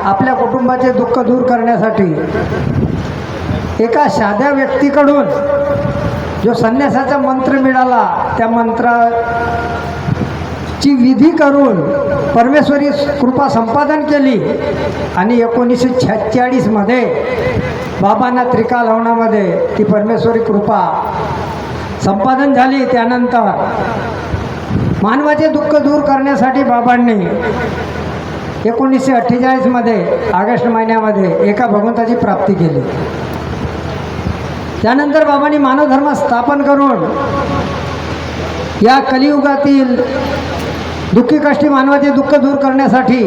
आपल्या कुटुंबाचे दुःख दूर करण्यासाठी एका साध्या व्यक्तीकडून जो संन्यासाचा मंत्र मिळाला त्या मंत्राची विधी करून परमेश्वरी कृपा संपादन केली आणि 1946 मध्ये बाबांना त्रिकाल हवनामध्ये ती परमेश्वरी कृपा संपादन झाली। त्यानंतर मानवाचे दुःख दूर करण्यासाठी बाबांनी 1948 मध्ये ऑगस्ट महिन्यामध्ये एका भगवंताची प्राप्ती केली। त्यानंतर बाबांनी मानवधर्म स्थापन करून या कलियुगातील दुःखी कष्टी मानवाचे दुःख दूर करण्यासाठी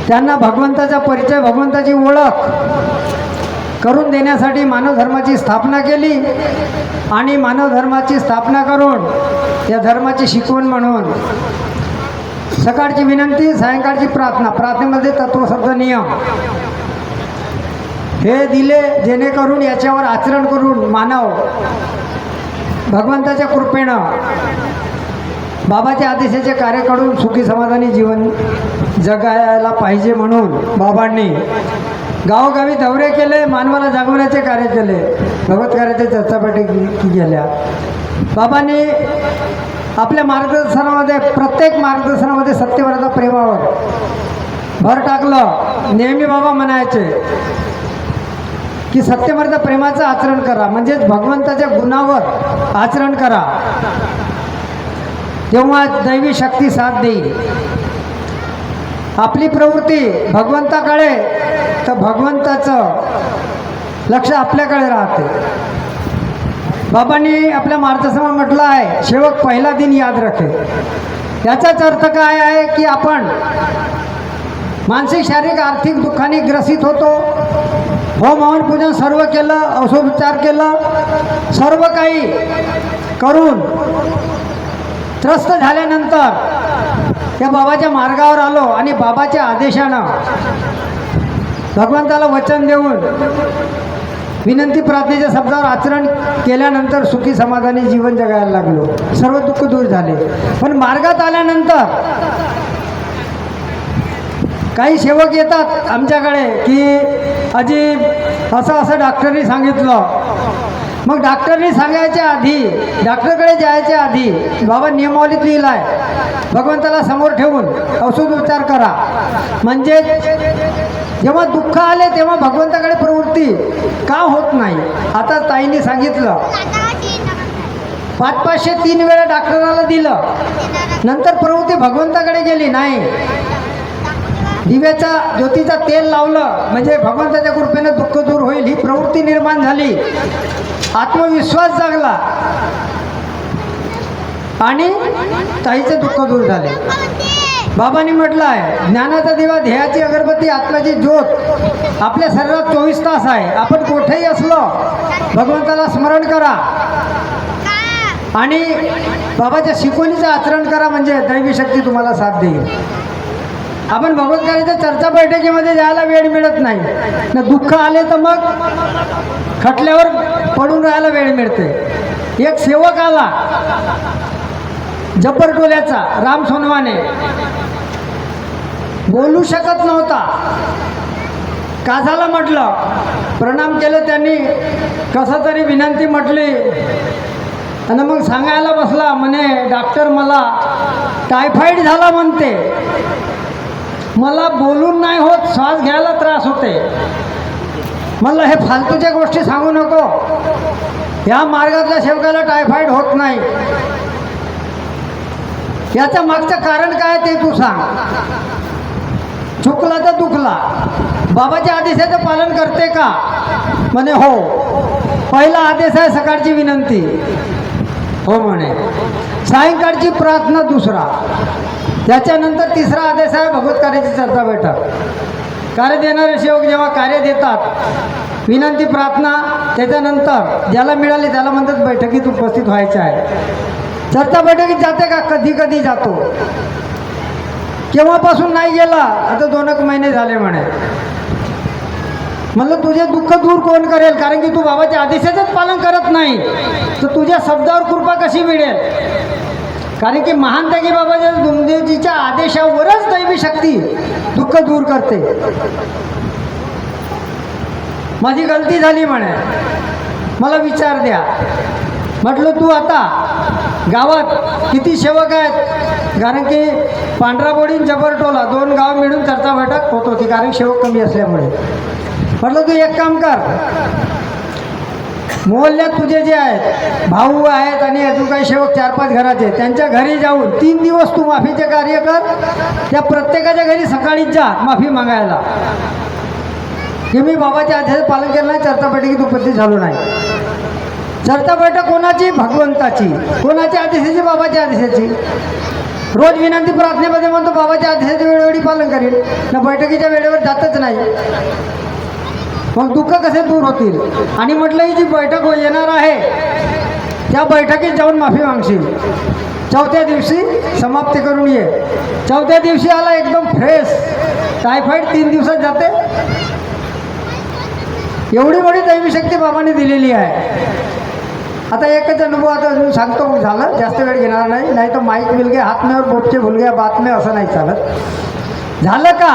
त्यांना भगवंताचा परिचय भगवंताची ओळख करून देण्यासाठी मानवधर्माची स्थापना केली आणि मानवधर्माची स्थापना करून या धर्माची शिकवण म्हणून सकाळची विनंती सायंकाळची प्रार्थना प्रार्थनेमध्ये तत्वशब्द नियम हे दिले, जेणेकरून याच्यावर आचरण करून मानव भगवंताच्या कृपेनं बाबाच्या आदेशाचे कार्य करून सुखी समाधानी जीवन जगायला पाहिजे म्हणून बाबांनी गावोगावी दौरे केले, मानवाला जागवण्याचे कार्य केले, भगवत कार्याचे चर्चापैठी केल्या। बाबांनी आपल्या मार्गदर्शनामध्ये प्रत्येक मार्गदर्शनामध्ये सत्यवरता प्रेमावर भर टाकलं। नेहमी बाबा म्हणायचे की सत्यवरता प्रेमाचं आचरण करा, म्हणजेच भगवंताच्या गुणावर आचरण करा, तेव्हा दैवी शक्ती साथ देईल। आपली प्रवृत्ती भगवंताकडे तर भगवंताचं लक्ष आपल्याकडे राहते। बाबांनी आपल्या मार्गदर्शनात म्हटलं आहे, सेवक पहिला दिन याद रखे। याचाच अर्थ काय आहे की आपण मानसिक शारीरिक आर्थिक दुःखाने ग्रसित होतो, होम हवन पूजन सर्व केलं, औषधोपचार केलं, सर्व काही करून त्रस्त झाल्यानंतर या बाबाच्या मार्गावर आलो आणि बाबाच्या आदेशानं भगवंताला वचन देऊन विनंती प्रार्थनेच्या शब्दावर आचरण केल्यानंतर सुखी समाधानी जीवन जगायला लागलो, सर्व दुःख दूर झाले। पण मार्गात आल्यानंतर काही सेवक येतात आमच्याकडे की अजी असं डॉक्टरनी सांगितलं, मग डॉक्टरनी सांगायच्या आधी डॉक्टरकडे जायच्या आधी बाबा नियमावलीत लिहिलं आहे, भगवंताला समोर ठेवून औषधोपचार करा, म्हणजे जेव्हा दुःख आले तेव्हा भगवंताकडे प्रवृत्ती का होत नाही। आता ताईंनी सांगितलं 500 3 वेळा डॉक्टराला दिलं, नंतर प्रवृत्ती भगवंताकडे गेली नाही, दिव्याचा ज्योतीचा तेल लावलं म्हणजे भगवंताच्या कृपेने दुःख दूर होईल ही प्रवृत्ती निर्माण झाली, आत्मविश्वास जागला आणि ताईचे दुःख दूर झाले। बाबांनी म्हटलं आहे, ज्ञानाचा दिवा, ध्येयाची अगरबत्ती, आत्म्याची ज्योत आपल्या शरीरात 24 तास आहे। आपण कुठेही असलो भगवंताला स्मरण करा आणि बाबाच्या शिकवणीचं आचरण करा, म्हणजे दैवी शक्ती तुम्हाला साथ देईल। आपण भगवत कार्याच्या चर्चा बैठकीमध्ये जायला वेळ मिळत नाही ना, दुःख आले तर मग खटल्यावर पडून राहायला वेळ मिळते। एक सेवक आला जब्बरटोल्याचा, राम सोनवाने, बोलू शकत नव्हता, का झालं म्हटलं, प्रणाम केलं त्यांनी, कसं तरी विनंती म्हटली आणि मग सांगायला बसला, म्हणे डॉक्टर मला टायफॉईड झाला म्हणते, मला बोलून नाही होत, श्वास घ्यायला त्रास होते। म्हणलं हे फालतूच्या गोष्टी सांगू नको, या मार्गातल्या सेवकाला टायफॉईड होत नाही, याचं मागचं कारण काय ते तू सांग। चुकला तर दुखला, बाबाच्या आदेशाचं पालन करते का, म्हणे हो, पहिला आदेश आहे सकाळची विनंती, हो म्हणे, सायंकाळची प्रार्थना दुसरा, त्याच्यानंतर तिसरा आदेश आहे भगवत कार्याची चर्चा बैठक। कार्य देणारे सेवक जेव्हा कार्य देतात विनंती प्रार्थना, त्याच्यानंतर ज्याला मिळाले त्याला म्हणतात बैठकीत उपस्थित व्हायचे आहे। चर्चा बैठकीत जाते का, कधी कधी जातो, केव्हापासून नाही गेला, आता 2 महिने झाले म्हणे। म्हणलं तुझे दुःख दूर कोण करेल, कारण की तू बाबाच्या आदेशाचंच पालन करत नाही, तर तुझ्या शब्दावर कृपा कशी मिळेल। कारण की महान त्यागी बाबाच्या दुमदेवजीच्या आदेशावरच दैवी शक्ती दुःख दूर करते. माझी गलती झाली म्हणे, मला विचार द्या. म्हटलं तू आता गावात किती सेवक आहेत, कारण की पांढराबोडी जबरटोला 2 गाव मिळून चर्चा बैठक होत होती, कारण सेवक कमी असल्यामुळे. म्हटलं तू एक काम कर, मोहल्ल्यात तुझे जे आहेत भाऊ आहेत आणि अजून काही सेवक 4-5 घराचे, त्यांच्या घरी जाऊन 3 दिवस तू माफीचे कार्य कर. त्या प्रत्येकाच्या घरी सकाळीच जा माफी मागायला, की मी बाबाच्या आदेशाचं पालन केलं नाही, चर्चा बैठकीत उपस्थित झालो नाही. चर्चा बैठक कोणाची? भगवंताची. कोणाच्या आदेशाची? बाबाच्या आदेशाची. रोज विनंती प्रार्थनेमध्ये म्हणतो बाबाच्या आदेशाचे वेळोवेळी पालन करेल ना, बैठकीच्या वेळेवर जातच नाही. मग दुःख कसे दूर होतील? आणि म्हटलं ही जी बैठक येणार आहे त्या बैठकीत जाऊन माफी मागशील. 4थ्या दिवशी समाप्ती करून ये. 4थ्या दिवशी आला एकदम फ्रेश. टायफॉईड 3 दिवसात जाते. एवढी मोठी दैवी शक्ती बाबांनी दिलेली आहे. आता एकच अनुभव आता अजून सांगतो, झालं जास्त वेळ घेणार नाही, नाही तर माईक मिल गया हात में और बोटचे भूल गया बात में, असं नाही चालत. झालं का?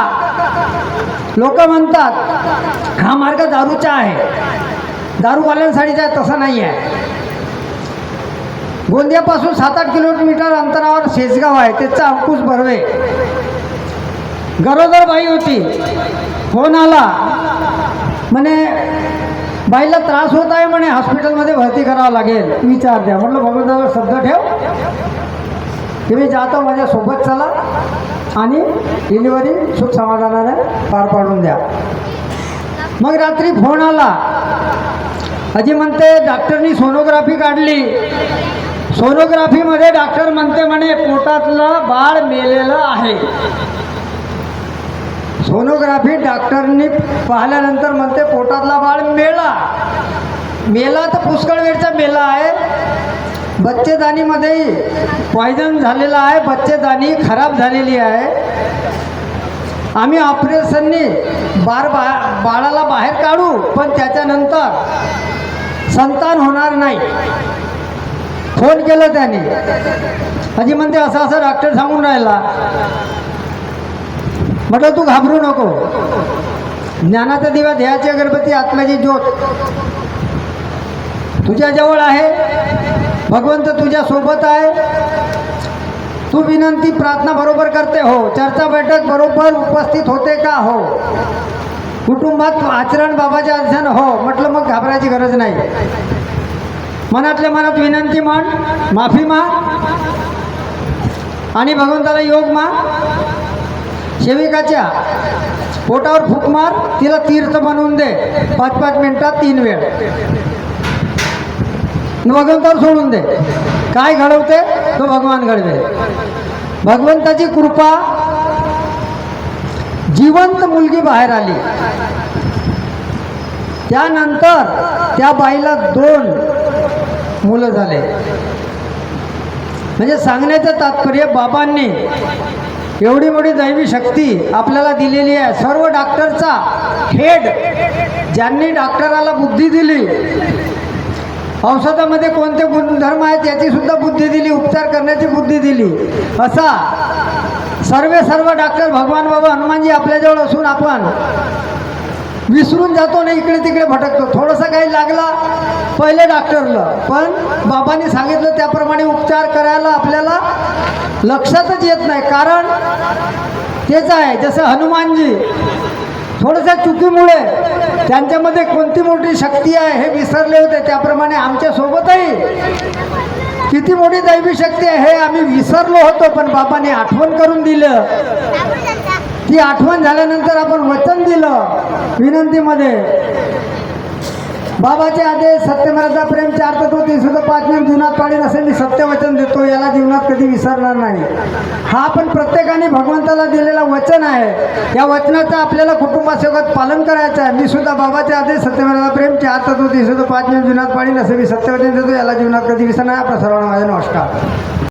लोक म्हणतात हा मार्ग दारूचा आहे, दारूवाल्यांसाठीचा आहे. तसं नाही आहे. गोंदियापासून 7-8 किलोमीटर अंतरावर शेजगाव आहे, त्याचा अंकुश बर्वे. गरोदर बाई होती, फोन आला म्हणे बाईला त्रास होत आहे म्हणे, हॉस्पिटलमध्ये भरती करावं लागेल, विचार द्या. म्हटलं भगवंतावर शब्द ठेव की मी जातो, माझ्यासोबत चला आणि डिलिव्हरी सुख समाधानाने पार पाडून द्या. मग रात्री फोन आला, अजी म्हणते डॉक्टरनी सोनोग्राफी काढली. सोनोग्राफीमध्ये डॉक्टर म्हणते म्हणे पोटातलं बाळ मेलेलं आहे. सोनोग्राफी डॉक्टरनी पाहिल्यानंतर म्हणते पोटातला बाळ मेला तर पुष्कळ वेळचा मेला आहे. बच्चेदानीमध्येही पॉयझन झालेला आहे, बच्चेदानी खराब झालेली आहे. आम्ही ऑपरेशननी बाळाला बाहेर काढू, पण त्याच्यानंतर संतान होणार नाही. फोन केलं त्याने, अजी म्हणते असं असं डॉक्टर सांगून राहिला. म्हटलं तू घाबरू नको, ज्ञानाचा दिवा ध्येयाची अगरबत्ती आत्म्याची ज्योत तुझ्याजवळ आहे. भगवंत तुझ्या सोबत आहे. तू विनंती प्रार्थना बरोबर करते हो, चर्चा बैठक बरोबर उपस्थित होते का हो, कुटुंबात आचरण बाबाच्या आदेशानं हो. म्हटलं मग घाबरायची गरज नाही. मनातल्या मनात विनंती मान, माफी माग आणि भगवंताला योग माग. सेविकाच्या पोटावर फूक मार, तिला तीर्थ बनवून दे 5-5 मिनिटात 3 वेळ. भगवंतावर सोडून दे. काय घडवते तो भगवान घडवे. भगवंताची कृपा, जिवंत मुलगी बाहेर आली. त्यानंतर त्या बाईला 2 मुलं झाले. म्हणजे सांगण्याचं तात्पर्य बाबांनी एवढी मोठी दैवी शक्ती आपल्याला दिलेली आहे. सर्व डॉक्टरचा हेड, ज्यांनी डॉक्टराला बुद्धी दिली, औषधामध्ये कोणते गुणधर्म आहेत याची सुद्धा बुद्धी दिली, उपचार करण्याची बुद्धी दिली, असा सर्व डॉक्टर भगवान बाबा हनुमानजी आपल्याजवळ असून आपण विसरून जातो ना, इकडे तिकडे भटकतो. थोडंसं काही लागला पहिले डॉक्टरला, पण बाबांनी सांगितलं त्याप्रमाणे उपचार करायला आपल्याला लक्षातच येत नाही. कारण तेच आहे, जसं हनुमानजी थोड्याशा चुकीमुळे त्यांच्यामध्ये कोणती मोठी शक्ती आहे हे विसरले होते, त्याप्रमाणे आमच्यासोबतही किती मोठी दैवी शक्ती आहे हे आम्ही विसरलो होतो, पण बाबांनी आठवण करून दिलं. ती आठवण झाल्यानंतर आपण वचन दिलं विनंतीमध्ये. बाबाचे आदेश, सत्यमेव प्रेम, 4 तत्व, 305 नियम जीवनात पाळीन असे मी सत्य वचन देतो, याला जीवनात कधी विसरणार नाही. हा पण प्रत्येकाने भगवंताला दिलेला वचन आहे. या वचनाचं आपल्याला कुटुंबासोबत पालन करायचं आहे. मी सुद्धा बाबाचे आदेश, सत्यमेव प्रेम, 4 तत्व, 305 नियम जीवनात पाळीन असे मी सत्य वचन देतो, याला जीवनात कधी विसरणार नाही. आपल्या सर्वांना माझा नमस्कार.